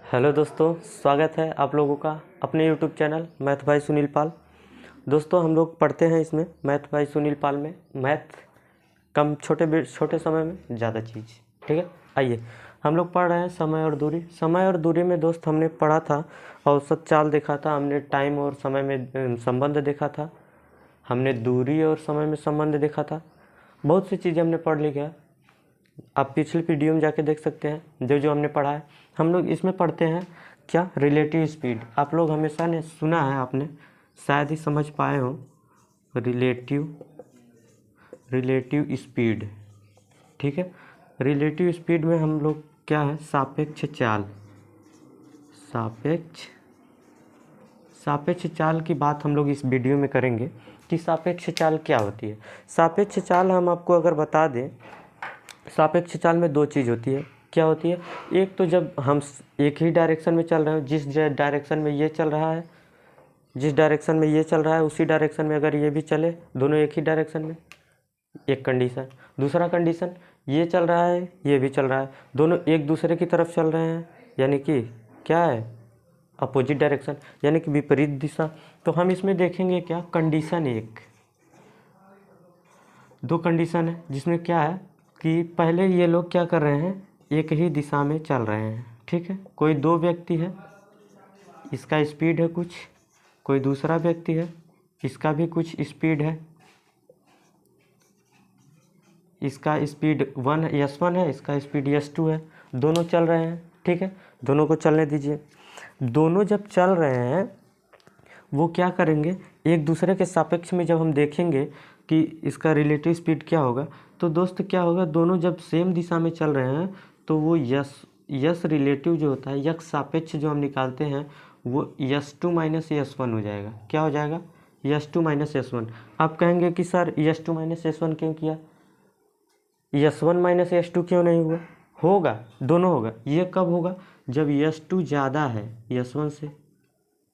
Hello दोस्तों, स्वागत है आप लोगों का अपने यूट्यूब चैनल मैथ भाई सुनील पाल। दोस्तों हम लोग पढ़ते हैं इसमें मैथ भाई सुनील पाल में मैथ कम छोटे समय में ज़्यादा चीज़। ठीक है, आइए हम लोग पढ़ रहे हैं समय और दूरी। समय और दूरी में दोस्त हमने पढ़ा था, औसत चाल देखा था, हमने टाइम और समय में संबंध देखा था, हमने दूरी और समय में संबंध देखा था। बहुत सी चीज़ें हमने पढ़ ली है, आप पिछले वीडियो में जाके देख सकते हैं जो जो हमने पढ़ा है। हम लोग इसमें पढ़ते हैं क्या, रिलेटिव स्पीड। आप लोग हमेशा ने सुना है, आपने शायद ही समझ पाए हो रिलेटिव स्पीड। ठीक है, रिलेटिव स्पीड में हम लोग क्या है, सापेक्ष चाल। सापेक्ष चाल की बात हम लोग इस वीडियो में करेंगे कि सापेक्ष चाल क्या होती है। सापेक्ष चाल हम आपको अगर बता दें, सापेक्ष चाल में दो चीज़ होती है। क्या होती है, एक तो जब हम एक ही डायरेक्शन में चल रहे हैं, जिस डायरेक्शन में ये चल रहा है, उसी डायरेक्शन में अगर ये भी चले, दोनों एक ही डायरेक्शन में, एक कंडीशन। दूसरा कंडीशन, ये चल रहा है ये भी चल रहा है, दोनों एक दूसरे की तरफ चल रहे हैं, यानी कि क्या है, अपोजिट डायरेक्शन, यानी कि विपरीत दिशा। तो हम इसमें देखेंगे क्या, कंडीशन एक, दो कंडीशन है जिसमें क्या है कि पहले ये लोग क्या कर रहे हैं, एक ही दिशा में चल रहे हैं। ठीक है, कोई दो व्यक्ति है, इसका स्पीड है कुछ, कोई दूसरा व्यक्ति है, इसका भी कुछ स्पीड है, इसका स्पीड S1 है, इसका स्पीड S2 है, दोनों चल रहे हैं। ठीक है, दोनों को चलने दीजिए। दोनों जब चल रहे हैं वो क्या करेंगे, एक दूसरे के सापेक्ष में जब हम देखेंगे कि इसका रिलेटिव स्पीड क्या होगा, तो दोस्त क्या होगा, दोनों जब सेम दिशा में चल रहे हैं तो वो यस रिलेटिव जो होता है, यक्स सापेक्ष जो हम निकालते हैं, वो S2 माइनस S1 हो जाएगा। क्या हो जाएगा, S2 माइनस S1। आप कहेंगे कि सर S2 माइनस S1 क्यों किया, S1 माइनस S2 क्यों नहीं हुआ? होगा, दोनों होगा। ये कब होगा, जब S2 ज़्यादा है S1 से।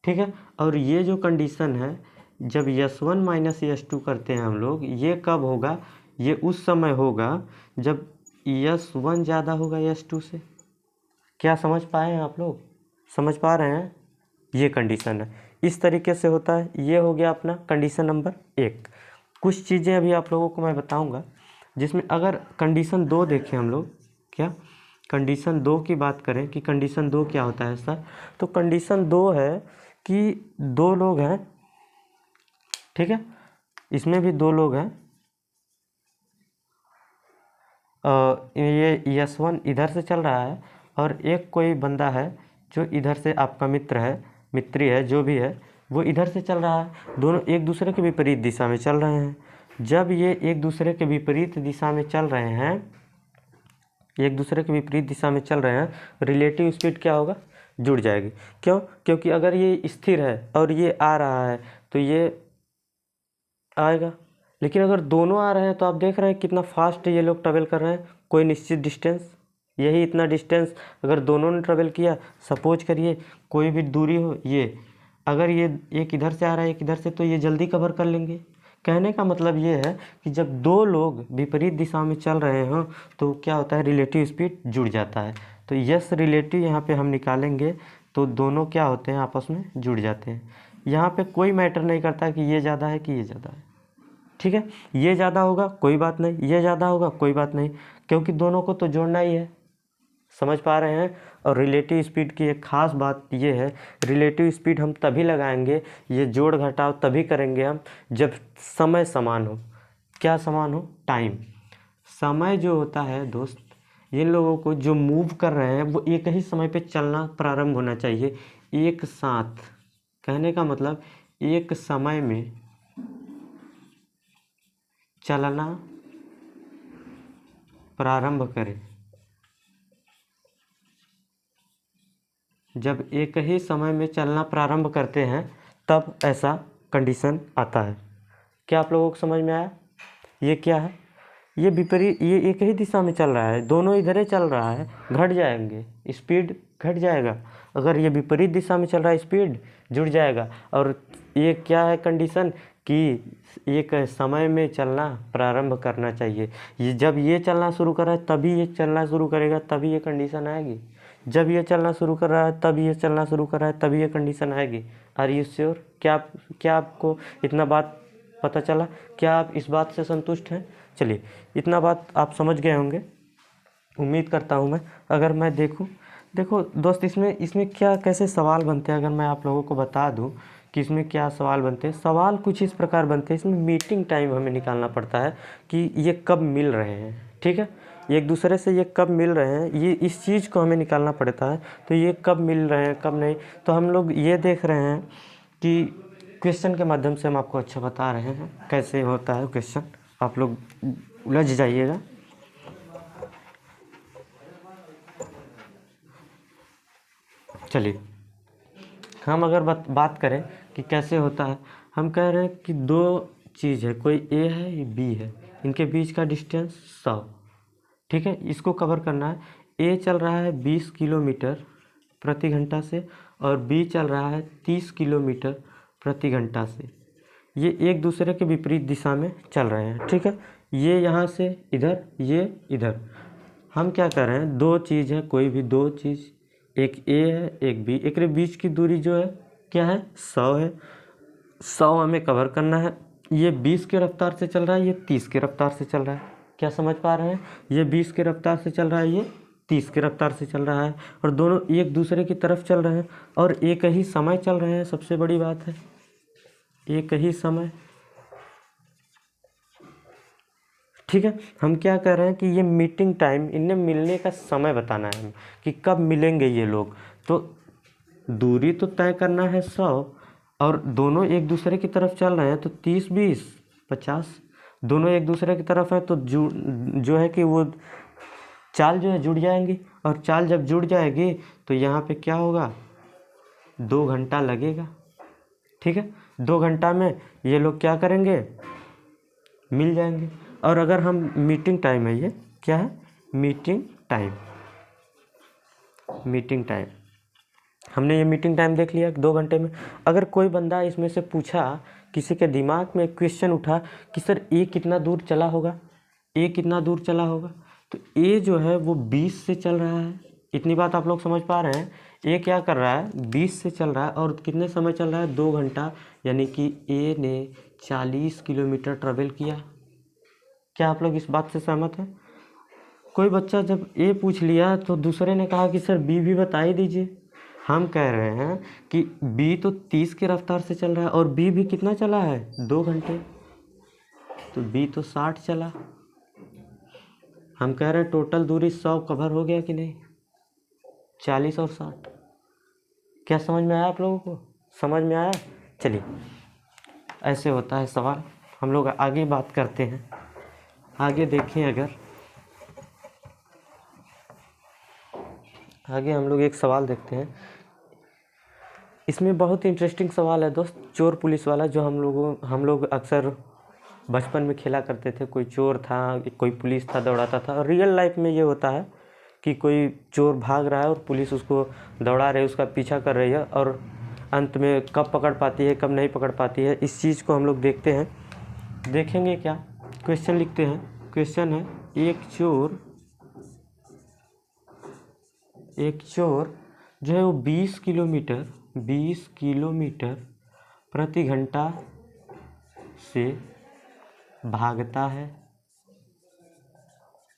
ठीक है, और ये जो कंडीशन है, जब S1 माइनस S2 करते हैं हम लोग, ये कब होगा, ये उस समय होगा जब S1 ज़्यादा होगा S2 से। क्या समझ पाए हैं आप लोग, समझ पा रहे हैं? ये कंडीशन है, इस तरीके से होता है। ये हो गया अपना कंडीशन नंबर एक। कुछ चीज़ें अभी आप लोगों को मैं बताऊंगा जिसमें अगर कंडीशन दो देखें हम लोग, क्या कंडीशन दो की बात करें कि कंडीशन दो क्या होता है सर, तो कंडीशन दो है कि दो लोग हैं। ठीक है, इसमें भी दो लोग हैं, ये S1 इधर से चल रहा है और एक कोई बंदा है जो इधर से, आपका मित्र है, मित्री है, जो भी है, वो इधर से चल रहा है। दोनों एक दूसरे के विपरीत दिशा में चल रहे हैं। जब ये एक दूसरे के विपरीत दिशा में चल रहे हैं, रिलेटिव स्पीड क्या होगा, जुड़ जाएगी। क्यों, क्योंकि अगर ये स्थिर है और ये आ रहा है तो ये आएगा, लेकिन अगर दोनों आ रहे हैं तो आप देख रहे हैं कितना फास्ट ये लोग ट्रेवल कर रहे हैं, कोई निश्चित डिस्टेंस, यही इतना डिस्टेंस अगर दोनों ने ट्रेवल किया, सपोज करिए कोई भी दूरी हो, ये अगर ये एक इधर से आ रहा है एक इधर से, तो ये जल्दी कवर कर लेंगे। कहने का मतलब ये है कि जब दो लोग विपरीत दिशा में चल रहे हों तो क्या होता है, रिलेटिव स्पीड जुड़ जाता है। तो यस रिलेटिव यहाँ पे हम निकालेंगे तो दोनों क्या होते हैं, आपस में जुड़ जाते हैं। यहाँ पे कोई मैटर नहीं करता कि ये ज़्यादा है कि ये ज़्यादा है। ठीक है, ये ज़्यादा होगा कोई बात नहीं, ये ज़्यादा होगा कोई बात नहीं, क्योंकि दोनों को तो जोड़ना ही है। समझ पा रहे हैं? और रिलेटिव स्पीड की एक ख़ास बात ये है, रिलेटिव स्पीड हम तभी लगाएंगे, ये जोड़ घटाव तभी करेंगे हम जब समय समान हो। क्या समान हो, टाइम। समय जो होता है दोस्त, इन लोगों को जो मूव कर रहे हैं वो एक ही समय पे चलना प्रारंभ होना चाहिए, एक साथ। कहने का मतलब एक समय में चलना प्रारंभ करें। जब एक ही समय में चलना प्रारंभ करते हैं तब ऐसा कंडीशन आता है। क्या आप लोगों को समझ में आया? ये क्या है, ये विपरीत, ये एक ही दिशा में चल रहा है, दोनों इधर ही चल रहा है, घट जाएंगे, स्पीड घट जाएगा। अगर ये विपरीत दिशा में चल रहा है, स्पीड जुड़ जाएगा। और ये क्या है कंडीशन, कि एक समय में चलना प्रारंभ करना चाहिए। ये जब ये चलना शुरू कर रहा है तभी ये चलना शुरू करेगा, तभी ये कंडीशन आएगी। जब ये चलना शुरू कर रहा है तब ये चलना शुरू कर रहा है, तभी ये कंडीशन आएगी। Are you sure? क्या आपको इतना बात पता चला? क्या आप इस बात से संतुष्ट हैं? चलिए, इतना बात आप समझ गए होंगे, उम्मीद करता हूँ मैं। अगर मैं देखो दोस्त, इसमें क्या कैसे सवाल बनते हैं, अगर मैं आप लोगों को बता दूं कि इसमें क्या सवाल बनते हैं। सवाल कुछ इस प्रकार बनते हैं, इसमें मीटिंग टाइम हमें निकालना पड़ता है कि ये कब मिल रहे हैं, ठीक है, एक दूसरे से ये कब मिल रहे हैं, ये इस चीज़ को हमें निकालना पड़ता है। तो ये कब मिल रहे हैं कब नहीं, तो हम लोग ये देख रहे हैं कि क्वेश्चन के माध्यम से हम आपको अच्छा बता रहे हैं कैसे होता है क्वेश्चन, आप लोग उलझ जाइएगा। चलिए, हम अगर बात करें कि कैसे होता है, हम कह रहे हैं कि दो चीज़ है, कोई ए है ये बी है, इनके बीच का डिस्टेंस 100, ठीक है, इसको कवर करना है। ए चल रहा है 20 किलोमीटर प्रति घंटा से और बी चल रहा है 30 किलोमीटर प्रति घंटा से। ये एक दूसरे के विपरीत दिशा में चल रहे हैं, ठीक है, ये यहाँ से इधर, ये इधर। हम क्या कर रहे हैं, दो चीज़ है, कोई भी दो चीज़, एक ए है एक बी, एक बीच की दूरी जो है क्या है 100 है। 100 हमें कवर करना है। ये 20 के रफ्तार से चल रहा है, ये 30 के रफ्तार से चल रहा है। क्या समझ पा रहे हैं? ये 20 के रफ्तार से चल रहा है, ये 30 के रफ्तार से चल रहा है, और दोनों एक दूसरे की तरफ चल रहे हैं और एक ही समय चल रहे हैं। सबसे बड़ी बात है एक ही समय, ठीक है। हम क्या कह रहे हैं कि ये मीटिंग टाइम, इन्हें मिलने का समय बताना है हमें कि कब मिलेंगे ये लोग। तो दूरी तो तय करना है 100 और दोनों एक दूसरे की तरफ चल रहे हैं, तो 30 20 50, दोनों एक दूसरे की तरफ है तो जो है कि वो चाल जो है जुड़ जाएंगी, और चाल जब जुड़ जाएगी तो यहाँ पे क्या होगा, 2 घंटा लगेगा, ठीक है। 2 घंटा में ये लोग क्या करेंगे, मिल जाएंगे। और अगर हम मीटिंग टाइम है, ये क्या है, मीटिंग टाइम, मीटिंग टाइम, हमने ये मीटिंग टाइम देख लिया 2 घंटे में। अगर कोई बंदा इसमें से पूछा, किसी के दिमाग में क्वेश्चन उठा कि सर ए कितना दूर चला होगा, ए कितना दूर चला होगा, तो ए जो है वो 20 से चल रहा है। इतनी बात आप लोग समझ पा रहे हैं? ए क्या कर रहा है, 20 से चल रहा है और कितने समय चल रहा है, 2 घंटा, यानी कि ए ने 40 किलोमीटर ट्रेवल किया। क्या आप लोग इस बात से सहमत हैं? कोई बच्चा जब ए पूछ लिया तो दूसरे ने कहा कि सर बी भी बता ही दीजिए। हम कह रहे हैं कि बी तो 30 के रफ्तार से चल रहा है और बी भी कितना चला है, 2 घंटे, तो बी तो 60 चला। हम कह रहे हैं टोटल दूरी 100 कवर हो गया कि नहीं, 40 और 60। क्या समझ में आया आप लोगों को? समझ में आया? चलिए, ऐसे होता है सवाल। हम लोग आगे बात करते हैं, आगे देखें। अगर आगे हम लोग एक सवाल देखते हैं, इसमें बहुत इंटरेस्टिंग सवाल है दोस्त, चोर पुलिस वाला, जो हम लोग अक्सर बचपन में खेला करते थे। कोई चोर था, कोई पुलिस था, दौड़ाता था। और रियल लाइफ में ये होता है कि कोई चोर भाग रहा है और पुलिस उसको दौड़ा रही है, उसका पीछा कर रही है, और अंत में कब पकड़ पाती है कब नहीं पकड़ पाती है, इस चीज़ को हम लोग देखते हैं। देखेंगे क्या, क्वेश्चन लिखते हैं। क्वेश्चन है, एक चोर जो है वो 20 किलोमीटर प्रति घंटा से भागता है,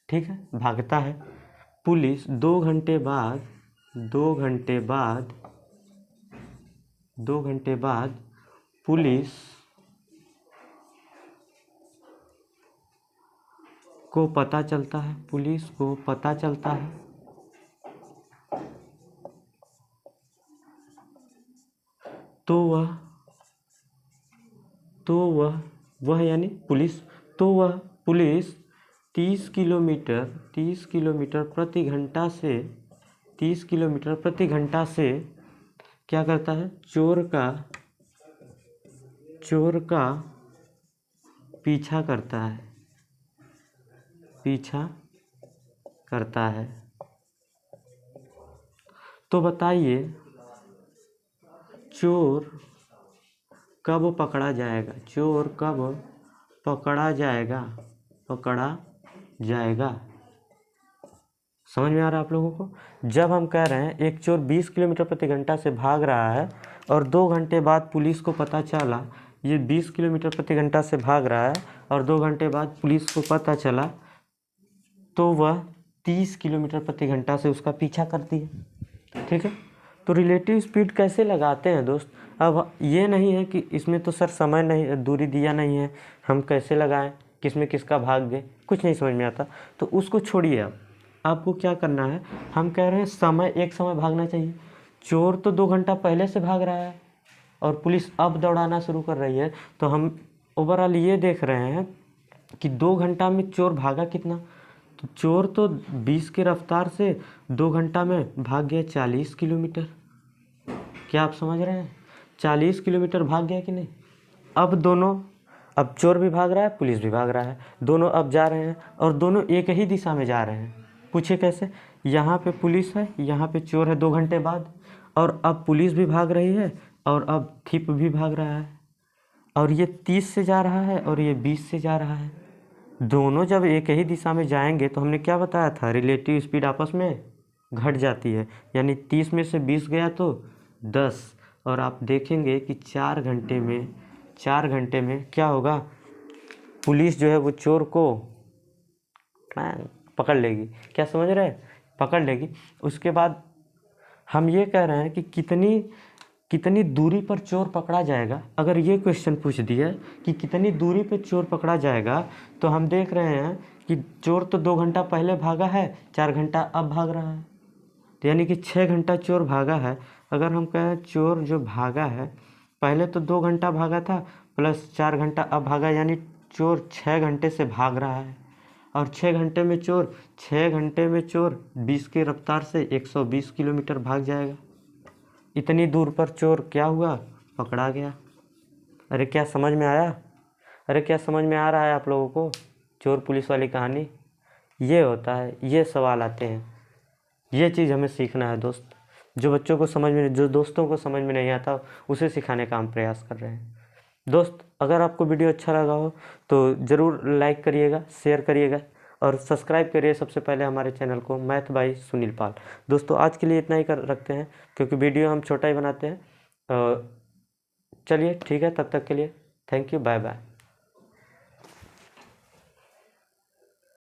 ठीक है, भागता है। पुलिस 2 घंटे बाद पुलिस को पता चलता है, तो वह यानी पुलिस, तो वह पुलिस 30 किलोमीटर प्रति घंटा से 30 किलोमीटर प्रति घंटा से क्या करता है, चोर का पीछा करता है। तो बताइए चोर कब पकड़ा जाएगा, समझ में आ रहा है आप लोगों को? जब हम कह रहे हैं एक चोर 20 किलोमीटर प्रति घंटा से भाग रहा है और 2 घंटे बाद पुलिस को पता चला ये 20 किलोमीटर प्रति घंटा से भाग रहा है और 2 घंटे बाद पुलिस को पता चला तो वह 30 किलोमीटर प्रति घंटा से उसका पीछा करती है। ठीक है, तो रिलेटिव स्पीड कैसे लगाते हैं दोस्त? अब ये नहीं है कि इसमें तो सर समय नहीं, दूरी दिया नहीं है, हम कैसे लगाएं, किसमें किसका भाग गए, कुछ नहीं समझ में आता। तो उसको छोड़िए, अब आपको क्या करना है, हम कह रहे हैं समय एक समय भागना चाहिए। चोर तो 2 घंटा पहले से भाग रहा है और पुलिस अब दौड़ाना शुरू कर रही है, तो हम ओवरऑल ये देख रहे हैं कि 2 घंटा में चोर भागा कितना। तो चोर तो 20 की रफ्तार से 2 घंटा में भाग गया 40 किलोमीटर। क्या आप समझ रहे हैं? 40 किलोमीटर भाग गया कि नहीं? अब चोर भी भाग रहा है, पुलिस भी भाग रहा है, दोनों अब जा रहे हैं और दोनों एक ही दिशा में जा रहे हैं। पूछे कैसे? यहाँ पे पुलिस है, यहाँ पे चोर है 2 घंटे बाद, और अब पुलिस भी भाग रही है और अब थिप भी भाग रहा है, और ये 30 से जा रहा है और ये 20 से जा रहा है। दोनों जब एक ही दिशा में जाएंगे तो हमने क्या बताया था, रिलेटिव स्पीड आपस में घट जाती है, यानी 30 में से 20 गया तो 10, और आप देखेंगे कि 4 घंटे में क्या होगा, पुलिस जो है वो चोर को पकड़ लेगी। क्या समझ रहे हैं? पकड़ लेगी। उसके बाद हम ये कह रहे हैं कि कितनी दूरी पर चोर पकड़ा जाएगा। अगर ये क्वेश्चन पूछ दिया कि कितनी दूरी पर चोर पकड़ा जाएगा, तो हम देख रहे हैं कि चोर तो 2 घंटा पहले भागा है, 4 घंटा अब भाग रहा है, तो यानी कि 6 घंटा चोर भागा है। अगर हम कहें चोर जो भागा है पहले तो 2 घंटा भागा था प्लस 4 घंटा अब भागा, यानी चोर 6 घंटे से भाग रहा है, और 6 घंटे में चोर 20 की रफ्तार से 120 किलोमीटर भाग जाएगा। इतनी दूर पर चोर क्या हुआ, पकड़ा गया। अरे क्या समझ में आया? अरे क्या समझ में आ रहा है आप लोगों को? चोर पुलिस वाली कहानी ये होता है, ये सवाल आते हैं, ये चीज़ हमें सीखना है दोस्त। जो दोस्तों को समझ में नहीं आता उसे सिखाने का हम प्रयास कर रहे हैं। दोस्त अगर आपको वीडियो अच्छा लगा हो तो ज़रूर लाइक करिएगा, शेयर करिएगा और सब्सक्राइब करिए सबसे पहले हमारे चैनल को, मैथ बाय सुनील पाल। दोस्तों आज के लिए इतना ही रखते हैं, क्योंकि वीडियो हम छोटा ही बनाते हैं। चलिए ठीक है, तब तक के लिए थैंक यू, बाय बाय।